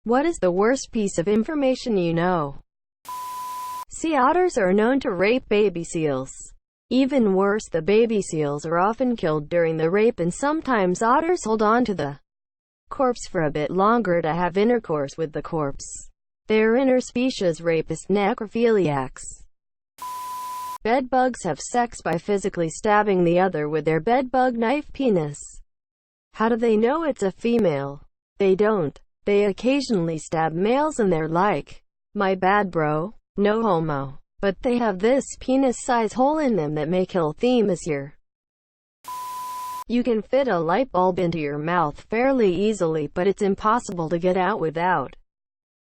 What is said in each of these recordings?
What is the worst piece of information you know? Sea otters are known to rape baby seals. Even worse, the baby seals are often killed during the rape, and sometimes otters hold on to the corpse for a bit longer to have intercourse with the corpse. They are interspecies rapist necrophiliacs. Bedbugs have sex by physically stabbing the other with their bedbug knife penis. How do they know it's a female? They don't. They occasionally stab males and they're like, "My bad bro, no homo." But they have this penis-size hole in them that may kill them easier. You can fit a light bulb into your mouth fairly easily, but it's impossible to get out without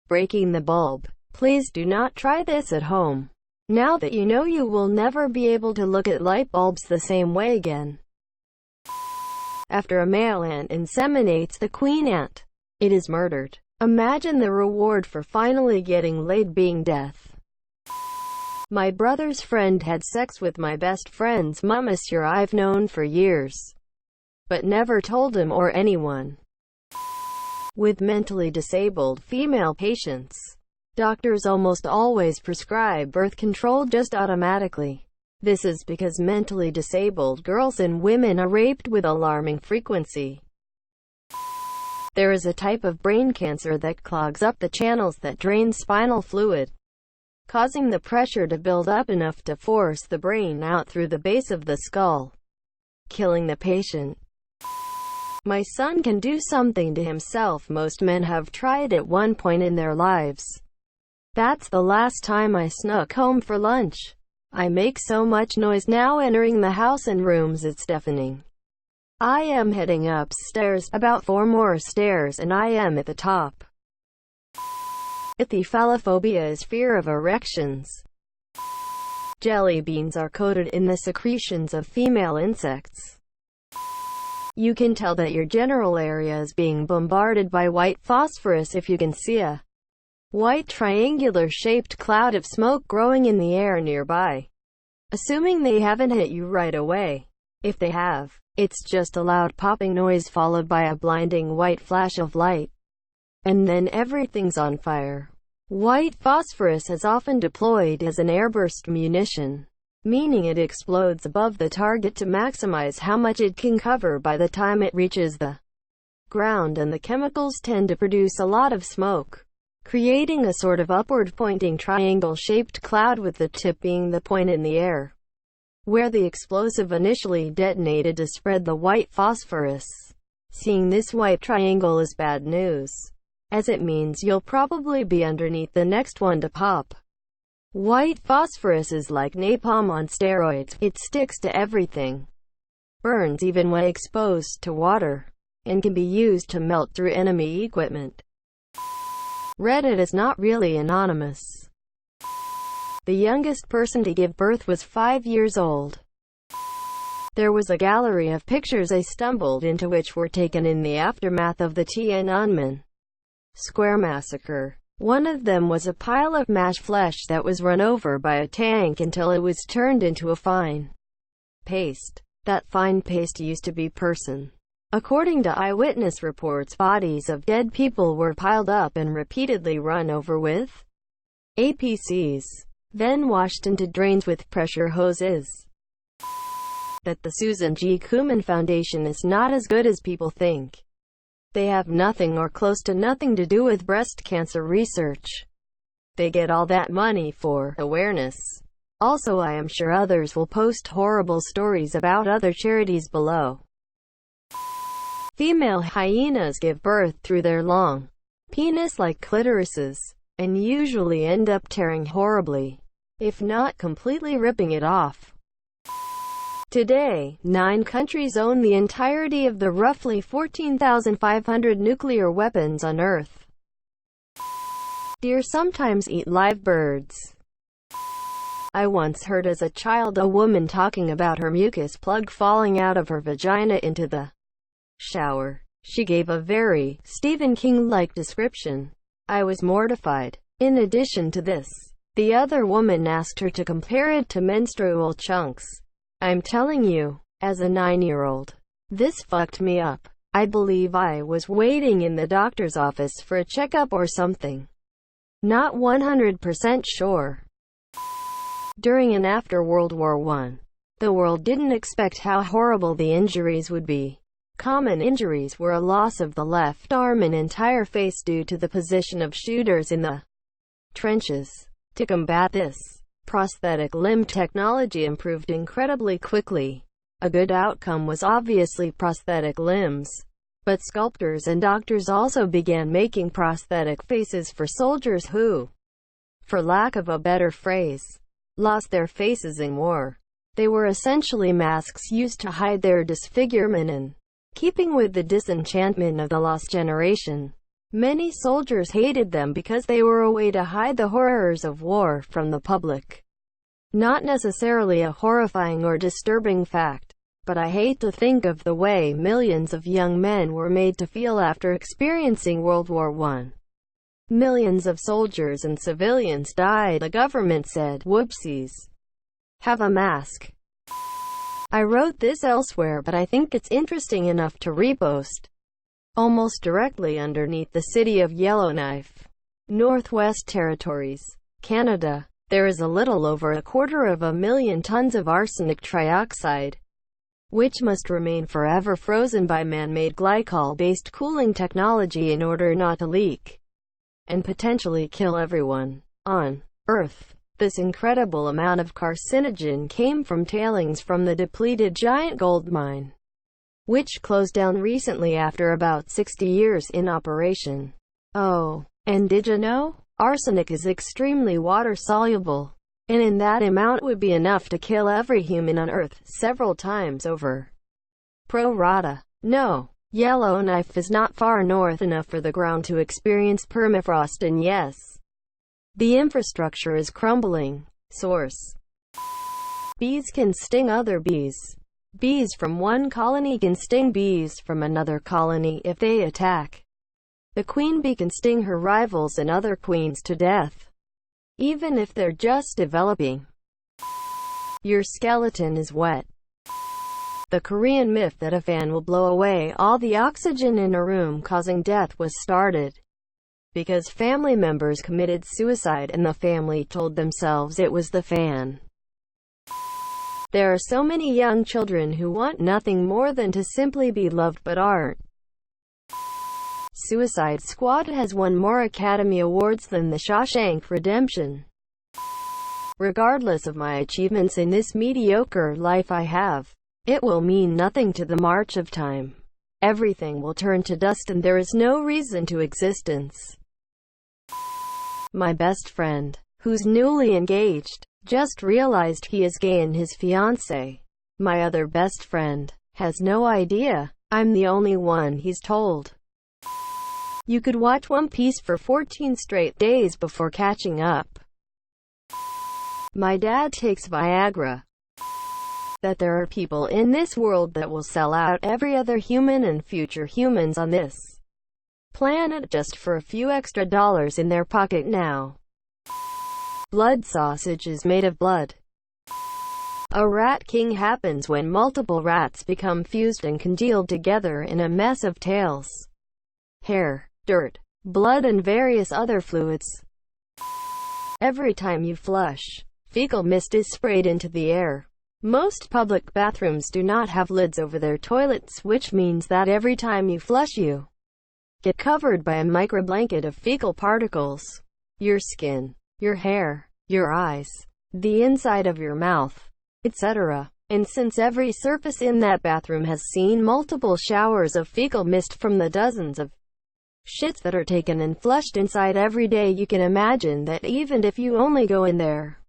breaking the bulb. Please do not try this at home. Now that you know, you will never be able to look at light bulbs the same way again. After a male ant inseminates the queen ant, it is murdered. Imagine the reward for finally getting laid being death. My brother's friend had sex with my best friend's mom, monsieur I've known for years, but never told him or anyone. With mentally disabled female patients, doctors almost always prescribe birth control just automatically. This is because mentally disabled girls and women are raped with alarming frequency. There is a type of brain cancer that clogs up the channels that drain spinal fluid, causing the pressure to build up enough to force the brain out through the base of the skull, killing the patient. My son can do something to himself most men have tried at one point in their lives. That's the last time I snuck home for lunch. I make so much noise now entering the house and rooms it's deafening. I am heading upstairs, about 4 more stairs, and I am at the top. Epithalophobia is fear of erections. Jelly beans are coated in the secretions of female insects. You can tell that your general area is being bombarded by white phosphorus if you can see a white triangular-shaped cloud of smoke growing in the air nearby. Assuming they haven't hit you right away. If they have, it's just a loud popping noise followed by a blinding white flash of light. And then everything's on fire. White phosphorus is often deployed as an airburst munition, meaning it explodes above the target to maximize how much it can cover by the time it reaches the ground, and the chemicals tend to produce a lot of smoke, creating a sort of upward-pointing triangle-shaped cloud with the tip being the point in the air where the explosive initially detonated to spread the white phosphorus. Seeing this white triangle is bad news, as it means you'll probably be underneath the next one to pop. White phosphorus is like napalm on steroids. It sticks to everything, burns even when exposed to water, and can be used to melt through enemy equipment. Reddit is not really anonymous. The youngest person to give birth was 5 years old. There was a gallery of pictures I stumbled into which were taken in the aftermath of the Tiananmen Square massacre. One of them was a pile of mashed flesh that was run over by a tank until it was turned into a fine paste. That fine paste used to be person. According to eyewitness reports, bodies of dead people were piled up and repeatedly run over with APCs, then washed into drains with pressure hoses. That the Susan G. Komen Foundation is not as good as people think. They have nothing or close to nothing to do with breast cancer research. They get all that money for awareness. Also, I am sure others will post horrible stories about other charities below. Female hyenas give birth through their long penis-like clitorises, and usually end up tearing horribly, if not completely ripping it off. Today, 9 countries own the entirety of the roughly 14,500 nuclear weapons on Earth. Deer sometimes eat live birds. I once heard as a child a woman talking about her mucus plug falling out of her vagina into the shower. She gave a very Stephen King-like description. I was mortified. In addition to this, the other woman asked her to compare it to menstrual chunks. I'm telling you, as a 9-year-old, this fucked me up. I believe I was waiting in the doctor's office for a checkup or something. Not 100% sure. During and after World War I, the world didn't expect how horrible the injuries would be. Common injuries were a loss of the left arm and entire face due to the position of shooters in the trenches. To combat this, prosthetic limb technology improved incredibly quickly. A good outcome was obviously prosthetic limbs. But sculptors and doctors also began making prosthetic faces for soldiers who, for lack of a better phrase, lost their faces in war. They were essentially masks used to hide their disfigurement and, keeping with the disenchantment of the lost generation, many soldiers hated them because they were a way to hide the horrors of war from the public. Not necessarily a horrifying or disturbing fact, but I hate to think of the way millions of young men were made to feel after experiencing World War I. Millions of soldiers and civilians died. The government said, "Whoopsies. Have a mask." I wrote this elsewhere, but I think it's interesting enough to repost. Almost directly underneath the city of Yellowknife, Northwest Territories, Canada, there is a little over 250,000 tons of arsenic trioxide, which must remain forever frozen by man-made glycol-based cooling technology in order not to leak and potentially kill everyone on Earth. This incredible amount of carcinogen came from tailings from the depleted giant gold mine, which closed down recently after about 60 years in operation. Oh, and did you know? Arsenic is extremely water-soluble, and in that amount would be enough to kill every human on Earth several times over. Pro rata. No, Yellowknife is not far north enough for the ground to experience permafrost, and yes, the infrastructure is crumbling. Source: bees can sting other bees. Bees from one colony can sting bees from another colony if they attack. The queen bee can sting her rivals and other queens to death, even if they're just developing. Your skeleton is wet. The Korean myth that a fan will blow away all the oxygen in a room causing death was started because family members committed suicide and the family told themselves it was the fan. There are so many young children who want nothing more than to simply be loved but aren't. Suicide Squad has won more Academy Awards than The Shawshank Redemption. Regardless of my achievements in this mediocre life I have, it will mean nothing to the march of time. Everything will turn to dust and there is no reason to existence. My best friend, who's newly engaged, just realized he is gay and his fiancée. My other best friend has no idea. I'm the only one he's told. You could watch One Piece for 14 straight days before catching up. My dad takes Viagra. That there are people in this world that will sell out every other human and future humans on this planet just for a few extra dollars in their pocket now. Blood sausage is made of blood. A rat king happens when multiple rats become fused and congealed together in a mess of tails, hair, dirt, blood and various other fluids. Every time you flush, fecal mist is sprayed into the air. Most public bathrooms do not have lids over their toilets, which means that every time you flush you get covered by a microblanket of fecal particles. Your skin, your hair, your eyes, the inside of your mouth, etc. And since every surface in that bathroom has seen multiple showers of fecal mist from the dozens of shits that are taken and flushed inside every day, you can imagine that even if you only go in there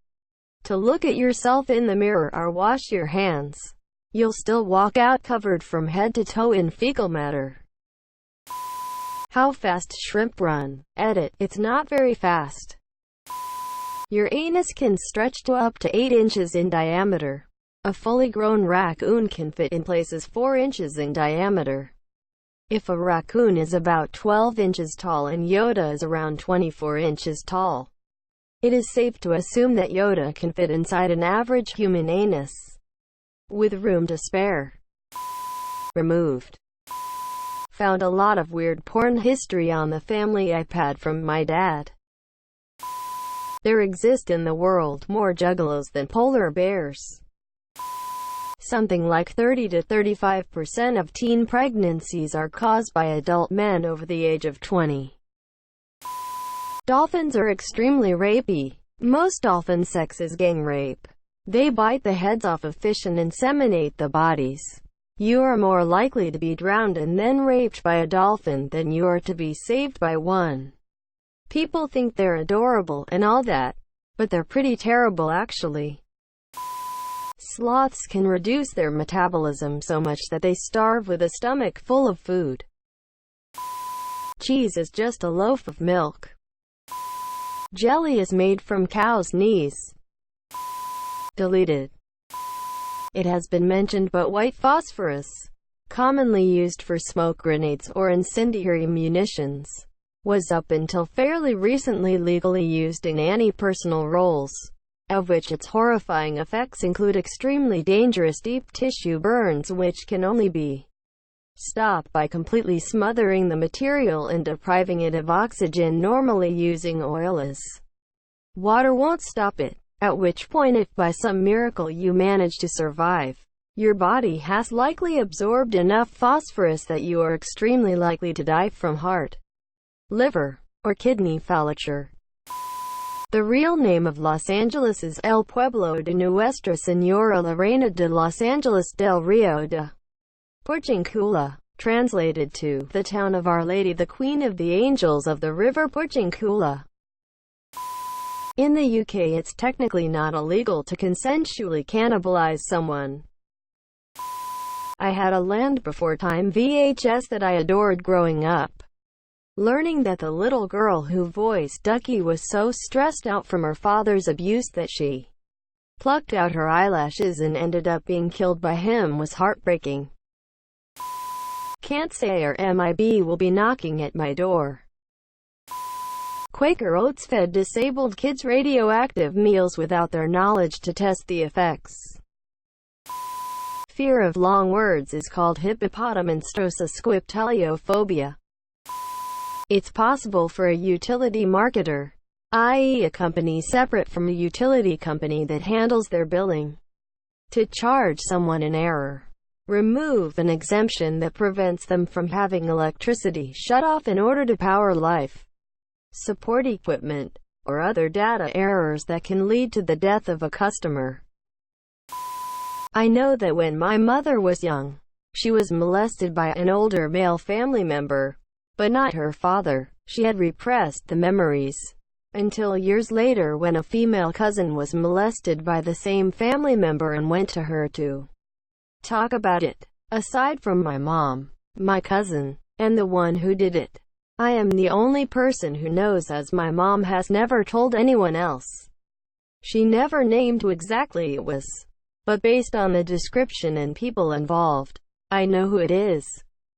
to look at yourself in the mirror or wash your hands, you'll still walk out covered from head to toe in fecal matter. How fast shrimp run? Edit. It's not very fast. Your anus can stretch to up to 8 inches in diameter. A fully grown raccoon can fit in places 4 inches in diameter. If a raccoon is about 12 inches tall and Yoda is around 24 inches tall, it is safe to assume that Yoda can fit inside an average human anus, with room to spare. Removed. Found a lot of weird porn history on the family iPad from my dad. There exist in the world more juggalos than polar bears. Something like 30 to 35% of teen pregnancies are caused by adult men over the age of 20. Dolphins are extremely rapey. Most dolphin sex is gang rape. They bite the heads off of fish and inseminate the bodies. You are more likely to be drowned and then raped by a dolphin than you are to be saved by one. People think they're adorable and all that, but they're pretty terrible actually. Sloths can reduce their metabolism so much that they starve with a stomach full of food. Cheese is just a loaf of milk. Jelly is made from cow's knees. Deleted. It has been mentioned, but white phosphorus, commonly used for smoke grenades or incendiary munitions, was up until fairly recently legally used in anti-personal roles, of which its horrifying effects include extremely dangerous deep tissue burns which can only be stopped by completely smothering the material and depriving it of oxygen. Normally using oil as water won't stop it, at which point if by some miracle you manage to survive, your body has likely absorbed enough phosphorus that you are extremely likely to die from heart, liver, or kidney failure. The real name of Los Angeles is El Pueblo de Nuestra Señora la Reina de Los Angeles del Rio de Porciuncula, translated to the town of Our Lady, the Queen of the Angels of the River Porciuncula. In the UK, it's technically not illegal to consensually cannibalize someone. I had a Land Before Time VHS that I adored growing up. Learning that the little girl who voiced Ducky was so stressed out from her father's abuse that she plucked out her eyelashes and ended up being killed by him was heartbreaking. Can't say or MIB will be knocking at my door. Quaker Oats fed disabled kids radioactive meals without their knowledge to test the effects. Fear of long words is called hippopotamonstrosa. It's possible for a utility marketer, i.e. a company separate from a utility company that handles their billing, to charge someone in error, remove an exemption that prevents them from having electricity shut off in order to power life support equipment, or other data errors that can lead to the death of a customer. I know that when my mother was young, she was molested by an older male family member, but not her father. She had repressed the memories until years later when a female cousin was molested by the same family member and went to her to talk about it. Aside from my mom, my cousin, and the one who did it, I am the only person who knows, as my mom has never told anyone else. She never named who exactly it was, but based on the description and people involved, I know who it is.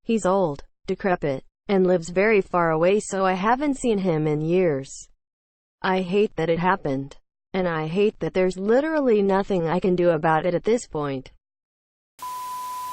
He's old, decrepit, and lives very far away, so I haven't seen him in years. I hate that it happened, and I hate that there's literally nothing I can do about it at this point.